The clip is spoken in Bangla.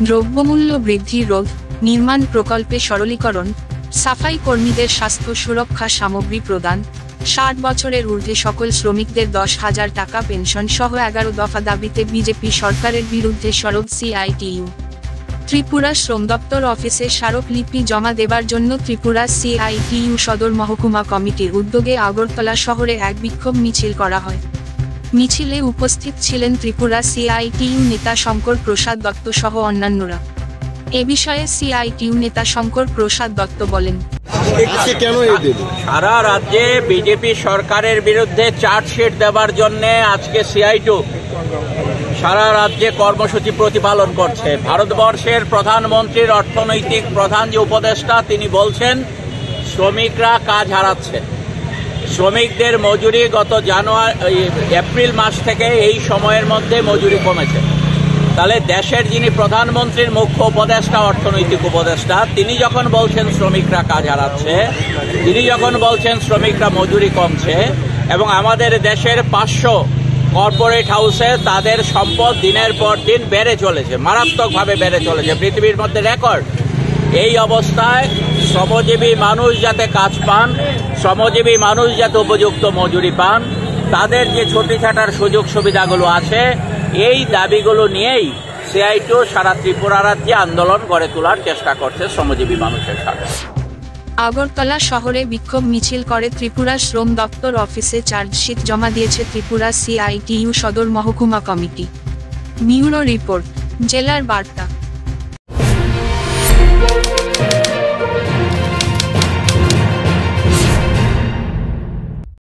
দ্রব্যমূল্য বৃদ্ধি রোধ, নির্মাণ প্রকল্পে সরলীকরণ, সাফাই কর্মীদের স্বাস্থ্য সুরক্ষা সামগ্রী প্রদান, 60 বছরের ঊর্ধ্বে সকল শ্রমিকদের 10,000 টাকা পেনশন সহ 11 দফা দাবিতে বিজেপি সরকারের বিরুদ্ধে সরব সিআইটিইউ। ত্রিপুরা শ্রম দপ্তর অফিসে স্মারকলিপি জমা দেবার জন্য ত্রিপুরা সিআইটিইউ সদর মহকুমা কমিটির উদ্যোগে আগরতলা শহরে এক বিক্ষোভ মিছিল করা হয়। মিছিলে উপস্থিত ছিলেন ত্রিপুরা সিআইটিইউ নেতা শঙ্কর প্রসাদ দত্ত সহ অন্যান্যরা। এ বিষয়ে সিআইটিইউ নেতা শঙ্কর প্রসাদ দত্ত বলেন, সারা রাজ্যে বিজেপি সরকারের বিরুদ্ধে চার্জশিট দেবার জন্য আজকে সিআইটিইউ সারা রাজ্যে কর্মসূচি প্রতিপালন করছে। ভারতবর্ষের প্রধানমন্ত্রীর অর্থনৈতিক প্রধান যে উপদেষ্টা তিনি বলছেন শ্রমিকরা কাজ হারাচ্ছে। শ্রমিকদের মজুরি গত এপ্রিল মাস থেকে এই সময়ের মধ্যে মজুরি কমেছে। তাহলে দেশের যিনি প্রধানমন্ত্রীর মুখ্য উপদেষ্টা অর্থনৈতিক উপদেষ্টা তিনি যখন বলছেন শ্রমিকরা কাজ হারাচ্ছে, তিনি যখন বলছেন শ্রমিকরা মজুরি কমছে এবং আমাদের দেশের 500 কর্পোরেট হাউসে তাদের সম্পদ দিনের পর দিন বেড়ে চলেছে, মারাত্মকভাবে বেড়ে চলেছে, পৃথিবীর মধ্যে রেকর্ড। এই অবস্থায় শ্রমজীবী মানুষ যাতে কাজ পান, শ্রমজীবী মানুষ যাতে উপযুক্ত মজুরি পান, তাদের যে ছুটি ছাটার সুযোগ সুবিধাগুলো আছে এই দাবিগুলো নিয়েই সিআইটিইউ সারা ত্রিপুরা রাজ্যে আন্দোলন গড়ে তোলার চেষ্টা করছে শ্রমজীবী মানুষের সাথে। আগরতলা শহরে বিক্ষোভ মিছিল করে ত্রিপুরা শ্রম দপ্তর অফিসে চার্জশিট জমা দিয়েছে ত্রিপুরা সিআইটিইউ সদর মহকুমা কমিটি। ব্যুরো রিপোর্ট, জেলার বার্তা।